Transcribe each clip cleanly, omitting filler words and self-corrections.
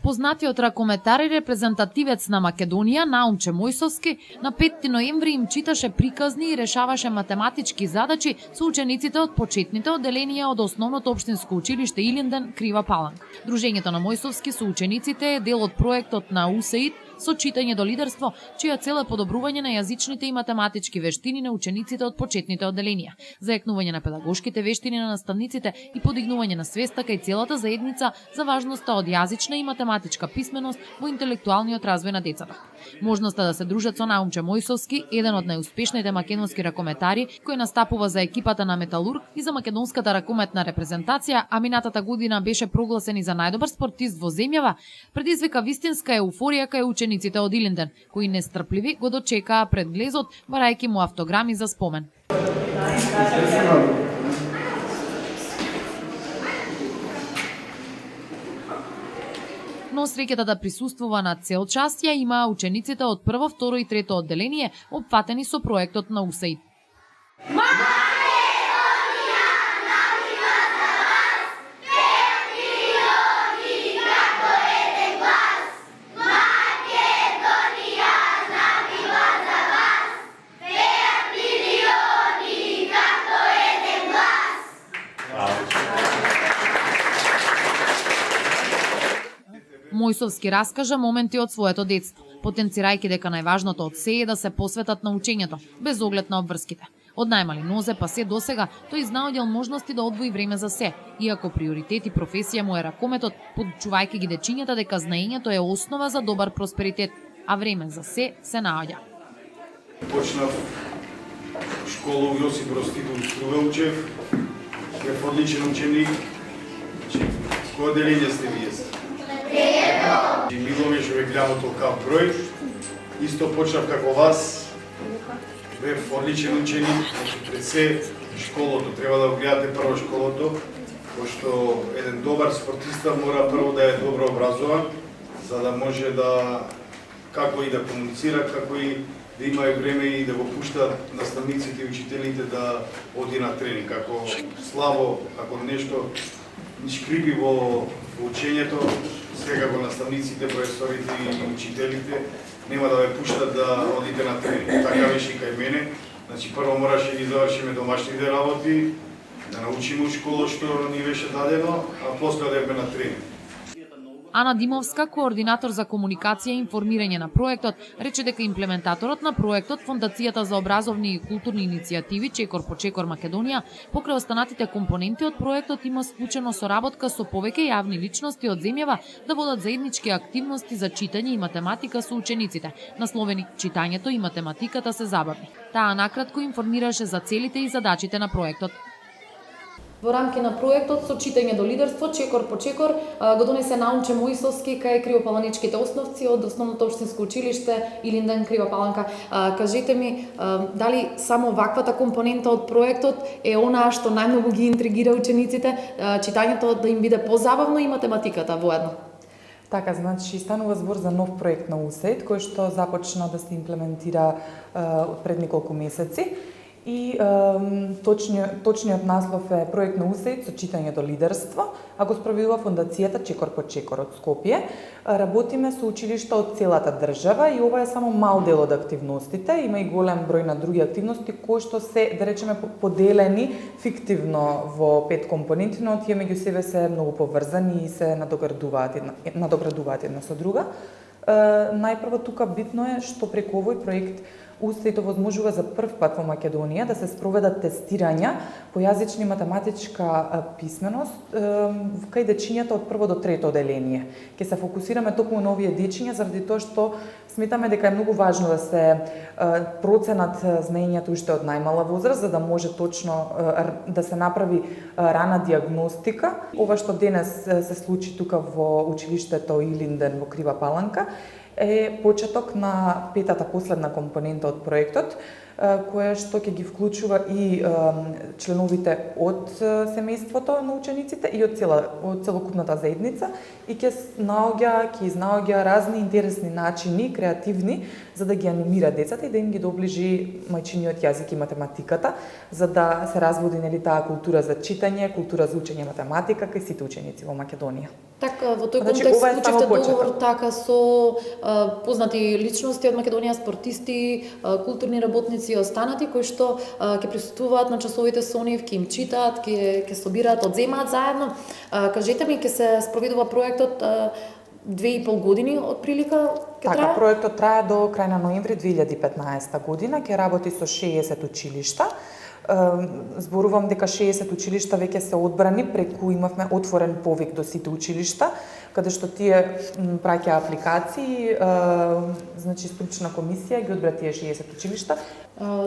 Познатиот ракометар и репрезентативец на Македонија Наумче Мојсовски на 5 ноември им читаше приказни и решаваше математички задачи со учениците од почетните одделенија од Основното општинско училиште Илинден, Крива Паланка. Дружењето на Мојсовски со учениците е дел од проектот на УСАИД со читање до лидерство, чија цел е подобрување на јазичните и математички вештини на учениците од почетните одделенија, зајакнување на педагошките вештини на наставниците и подигнување на свеста кај целата заедница за важноста од јазична и математичка писменост во интелектуалниот развој на децата. Можноста да се дружат со Наумче Мојсовски, еден од најуспешните македонски ракометари кој настапува за екипата на Металург и за македонската ракометна репрезентација, а минатата година беше прогласен и за најдобар спортист во земјава, предизвика вистинска еуфорија кај учениците од Илинден, кои нестрпливи го дочекаа пред влезот, барајќи му автограми за спомен. Но среќата да присуствува на цел час ја имаа учениците од прво, второ и трето одделение, опфатени со проектот на УСАИД. Мојсовски раскажа моменти од своето детство, потенцирајќи дека најважното од се е да се посветат на учењето, без оглед на обврските. Од најмали нозе па се досега, тој знаодел можности да одвои време за се, иако приоритет и професија му е ракометот, подучувајќи ги дечињата дека знаењето е основа за добар просперитет, а време за се наоѓа. Почнав школа у Јосип Брз Тито Струвелчев, бев одличен ученик. Кој одделение сте вие? Милове човек голямото кап број. Исто почнав како вас. Бев одличен ученик. Пред се школото треба да го гледате прво школото, пошто еден добар спортиста мора прво да е добро образован, за да може да како и да комуницира, како и да има време и да го пуштат наставниците и учителите да оди на тренинг. Ако слабо, ако нешто шкриби во учењето, секако наставниците, професорите и учителите нема да ве пуштат да одите на тренинг. Така беше и кај мене. Значи, прво мораше да ги завршиме домашните работи, да научиме у школа што ни беше дадено, а после одевме на тренинг. Ана Димовска, координатор за комуникација и информирање на проектот, рече дека имплементаторот на проектот, Фондацијата за образовни и културни иницијативи Чекор по Чекор Македонија, покрај останатите компоненти од проектот има склучено соработка со повеќе јавни личности од земјава да водат заеднички активности за читање и математика со учениците, насловени "Читањето и математиката се забавни". Таа накратко информираше за целите и задачите на проектот. Во рамки на проектот со читање до лидерство Чекор по Чекор го донесе Наумче Мојсовски кај Кривопаланичките основци од Основното општинско училиште Илинден, Крива Паланка. Кажете ми, дали само ваквата компонента од проектот е онаа што најмногу ги интригира учениците, читањето да им биде позабавно и математиката воедно? Така, значи, станува збор за нов проект на УСАИД, кој што започна да се имплементира пред неколку месеци. И точниот наслов е проект на УСАИД со читање до лидерство, а го спроведува Фондацијата Чекор по Чекор од Скопје. Работиме со училишта од целата држава и ова е само мал дел од активностите. Има и голем број на други активности кои што се, да речеме, поделени фиктивно во 5 компоненти, но тие меѓу себе се многу поврзани и се надоградуваат една со друга. Најпрво тука битно е што преку овој проект УСАИД овозможува за прв пат во Македонија да се спроведат тестирања по јазична и математичка писменост кај дечињата од прво до трето одделение. Ќе се фокусираме токму на овие дечиња заради тоа што сметаме дека е многу важно да се проценат знаењата уште од најмала возраст, за да може точно да се направи рана диагностика. Ова што денес се случи тука во училиштето Илинден во Крива Паланка е почеток на петата последна компонента од проектот, кое што ќе ги вклучува и членовите од семејството на учениците и од целокупната заедница и ќе изнаоѓа разни интересни начини, креативни, за да ги анимира децата и да им ги доближи мајчиниот јазик и математиката, за да се разводи таа култура за читање, култура за учење математика кај сите ученици во Македонија. Така, во тој контекст вклучивте договор така со познати личности од Македонија, спортисти, културни работници и останати кои што ќе присуствуваат на часовите со нив, ќе им читаат, ќе собираат, одземаат заедно. Кажете ми, ќе се спроведува проектот 2,5 години од прилика ќе трае? Така, проектот трае до крај на ноември 2015 година, ќе работи со 60 училишта. Зборувам дека 60 училишта веќе се одбрани, преку имавме отворен повик до сите училишта, каде што тие праќа апликации, значи стручна комисија ги одбра тие 60 училишта.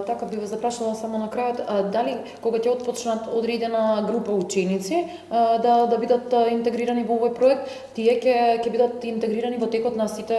Така би ве запрашала само на крајот, дали кога ќе отпочнат одредена група ученици да бидат интегрирани во овој проект, тие ќе бидат интегрирани во текот на сите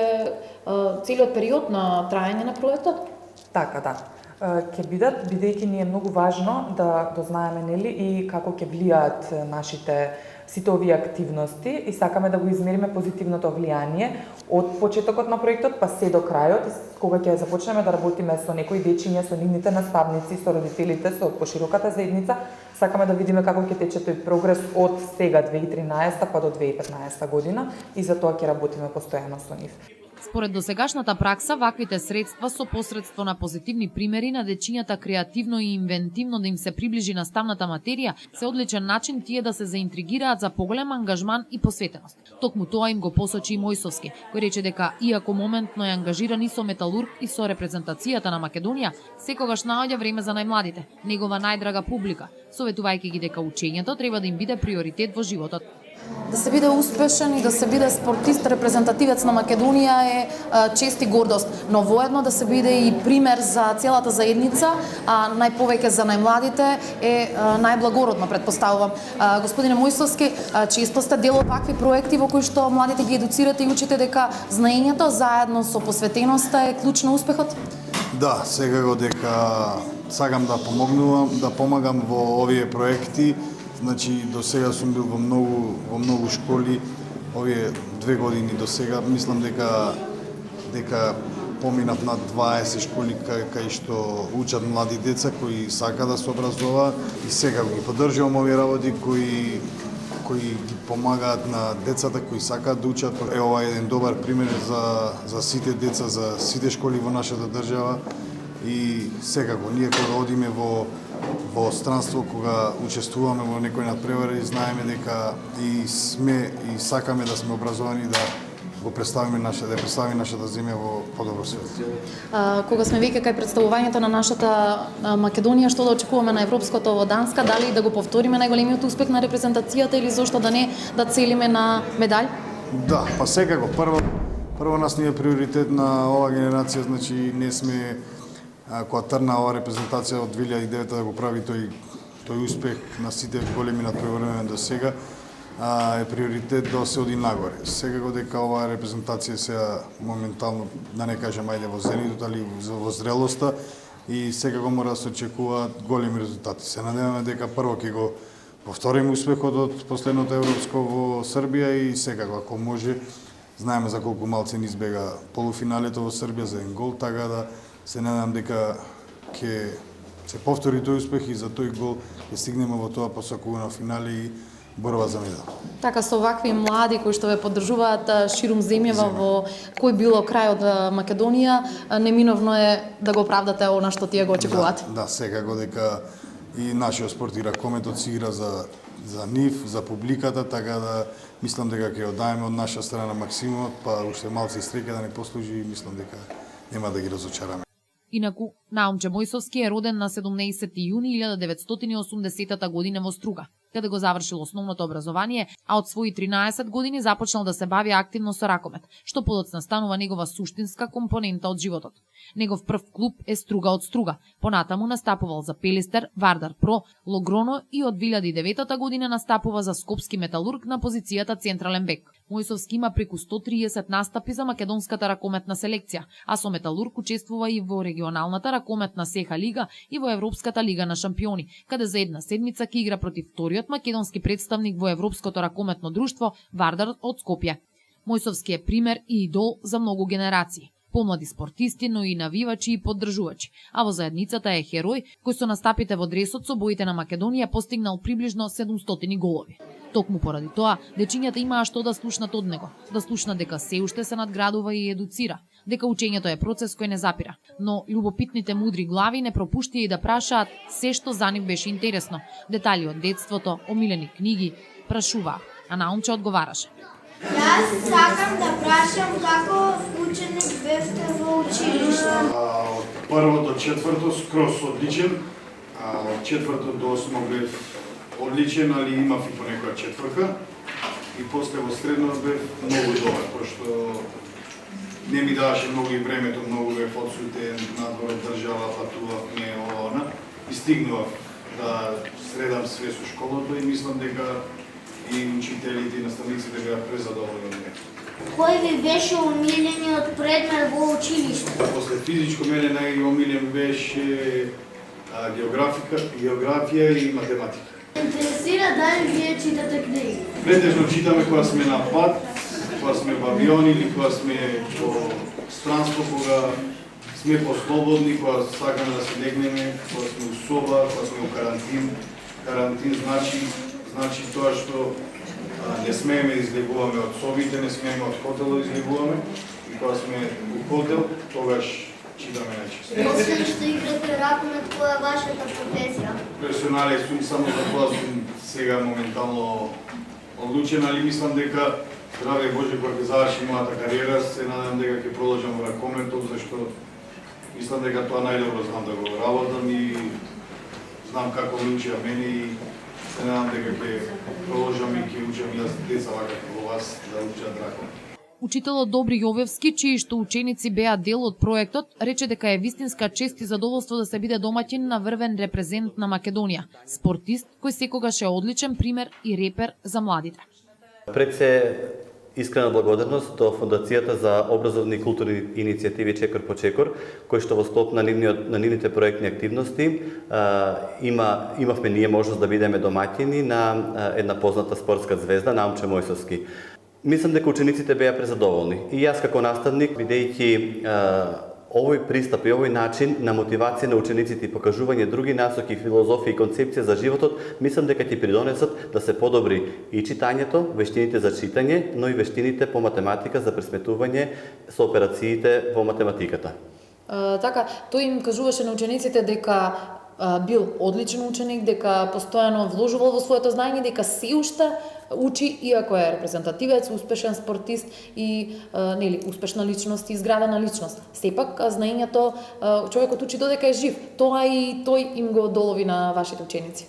целиот период на траење на проектот? Така, да. Ќе бидат, бидејќи ни е многу важно да дознаеме нели и како ќе влијаат нашите сите овие активности и сакаме да го измериме позитивното влијание од почетокот на проектот па се до крајот, кога ќе започнеме да работиме со некои дечиња, со нивните наставници, со родителите, со пошироката заедница, сакаме да видиме како ќе тече тој прогрес од сега 2013 па до 2015 година и за тоа ќе работиме постојано со нив. Според досегашната пракса, ваквите средства со посредство на позитивни примери на дечињата креативно и инвентивно да им се приближи наставната материја, се одличен начин тие да се заинтригираат за поголем ангажман и посветеност. Токму тоа им го посочи и Мојсовски, кој рече дека иако моментно е ангажиран и со Металург и со репрезентацијата на Македонија, секогаш наоѓа време за најмладите, негова најдрага публика, советувајќи ги дека учењето треба да им биде приоритет во животот. Да се биде успешен и да се биде спортист, репрезентативец на Македонија е чест и гордост, но воедно да се биде и пример за целата заедница, а најповеќе за најмладите е најблагородно, предпоставувам. Господине Мојсовски, често сте дел од вакви проекти во кои што младите ги едуцирате и учите дека знаењето заедно со посветеноста е клjuč на успехот? Да, секако дека сакам да помагам во овие проекти. Значи, до сега сум бил во многу школи, овие 2 години до сега, мислам дека поминав над 20 школи кај што учат млади деца кои сака да се образуваат и сега ги поддржувам овие работи кои ги помагаат на децата кои сакаат да учат. Ова е еден добар пример за сите деца, за сите школи во нашата држава и секако ние кога одиме во странство, кога учествуваме во некој надпревари, знаеме дека и сакаме да сме образовани да го представиме нашата земја во подобар свет. Кога сме веќе кај представувањето на нашата Македонија, што да очекуваме на европското во Данска, дали да го повториме најголемиот успех на репрезентацијата или зошто да не да целиме на медалј? Да, па секако. Прво нас ни е приоритет на оваа генерација, значи не сме која трна оваа репрезентација од 2009 да го прави тој успех на сите големи надпревари до сега, е приоритет да се оди нагоре. Секако дека оваа репрезентација сега моментално, да не кажем ајде во зенитот, али во зрелоста и секако мора да се очекуваат големи резултати. Се надеваме дека прво ќе го повториме успехот од последното европско во Србија и секако ако може, знаеме за колку малци ни избега полуфиналето во Србија за еден гол, така да се надам дека ќе се повтори тој успех и за тој гол ќе стигнеме во тоа посакувано финале и борба за медал. Така со вакви млади кои што ве поддржуваат ширум земјава во кој било крај од Македонија, неминовно е да го оправдате она што тие го очекуваат. Да, секако дека и нашиот спорт и ракометот си игра за нив, за публиката, така да мислам дека ќе оддаеме од наша страна максимумот, па уште малци среќа да ни послужи и мислам дека нема да ги разочараме. Инаку, Наумче Мојсовски е роден на 17 јуни 1980 година во Струга, каде го завршил основното образование, а од своји 13 години започнал да се бави активно со ракомет, што подоцна станува негова суштинска компонента од животот. Негов прв клуб е Струга од Струга, понатаму настапувал за Пелистер, Вардар Про, Логроно и од 2009 година настапува за Скопски Металург на позицијата централен бек. Мојсовски има преку 130 настапи за македонската ракометна селекција, а со Металург учествува и во регионалната ракометна СЕХА лига и во Европската лига на шампиони, каде за една седмица ќе игра против вториот македонски представник во Европското ракометно друштво Вардар од Скопје. Мојсовски е пример и идол за многу генерации. Помлади спортисти, но и навивачи и поддржувачи, а во заедницата е херој кој со настапите во дресот со боите на Македонија постигнал приближно 700 голови. Токму поради тоа, дечињата имаа што да слушнат од него, да слушнат дека се уште се надградува и едуцира, дека учењето е процес кој не запира. Но љубопитните мудри глави не пропуштија и да прашаат се што за нив беше интересно, детали од детството, омилени книги, прашуваа, а Наумче одговараше. Јас сакам да прашам како ученик бевте во училиште. Од прво до четврто скроз одличен, а од четврто до осмо бев одличен, али имав и по некоја четврка. И после во средно бев многу добар, пошто не ми даваше многу и времето, многу бев одсутен, надвор од држава, патував, не она. И стигнував да средам све со школото и мислам дека и учителите и наставниците беа презадоволни од мене. Кој ви беше омилениот предмет во училиште? После физичко мене најомилен беше географија и математика. Интересира дали вие читате книги? Претежно читаме кога сме на пат, кога сме во авиони или кога сме во странство, кога сме послободни, кога сакаме да се легнеме, кога сме у соба, кога сме у карантин. Карантин значи тоа што не смееме да излегуваме од собите, не смееме од хотелот да излегуваме. И кога сме у хотел, тогаш читаме најчесто. Освен што играте ракомет, која е вашата професија? Персонале сум само за тоа сум сега моментално одлучен, али мислам дека здраве Боже кога ќе заврши мојата кариера, се надам дека ќе продолжам во ракометот, зашто мислам дека тоа најдобро знам да го работам и знам како ми учеа мене и се надам дека ќе продолжам и ќе учам јас деца вака како вас да учат ракомет. Учителот Добри Јовевски, чии што ученици беа дел од проектот, рече дека е вистинска чест и задоволство да се биде домаќин на врвен репрезент на Македонија, спортист кој секогаш е одличен пример и репер за младите. Пред се искрена благодарност до Фондацијата за образовни и културни иницијативи Чекор по Чекор, кој што во склоп на нивните проектни активности имавме ние можност да бидеме домаќини на една позната спортска звезда Наумче Мојсовски. Мислам дека учениците беа презадоволни. И јас како наставник, бидејќи овој пристап и овој начин на мотивација на учениците и покажување други насоки, филозофија и концепција за животот, мислам дека ќе придонесат да се подобри и читањето, вештините за читање, но и вештините по математика за пресметување со операциите во математиката. Така, тој им кажуваше на учениците дека бил одличен ученик, дека постојано вложувал во своето знаење, дека се уште учи, иако е репрезентативец, успешен спортист и успешна личност и изградена личност. Сепак, знаењето, човекот учи додека е жив. Тоа и тој им го долови на вашите ученици.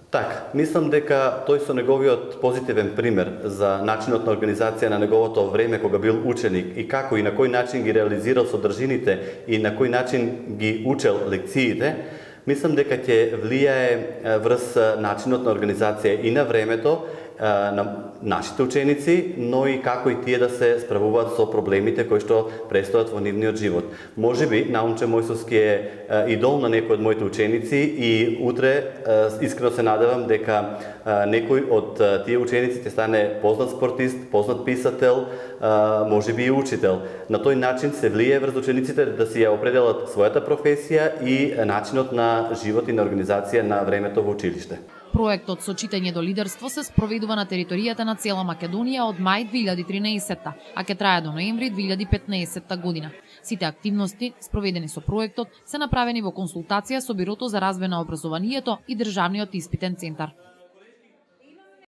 Така, мислам дека тој со неговиот позитивен пример за начинот на организација на неговото време кога бил ученик и како и на кој начин ги реализирал содржините и на кој начин ги учел лекциите, мислам дека ќе влијае врз начинот на организација и на времето на нашите ученици, но и како и тие да се справуваат со проблемите кои што престојат во нивниот живот. Можеби Наумче Мојсовски е идол на некои од моите ученици и утре искрено се надевам дека некој од тие ученици ќе стане познат спортист, познат писател, можеби и учител. На тој начин се влијае врз учениците да си ја определат својата професија и начинот на живот и на организација на времето во училиште. Проектот со читање до лидерство се спроведува на територијата на цела Македонија од мај 2013, а ќе трае до ноември 2015 година. Сите активности, спроведени со проектот, се направени во консултација со Бирото за развој на образованието и Државниот испитен центар.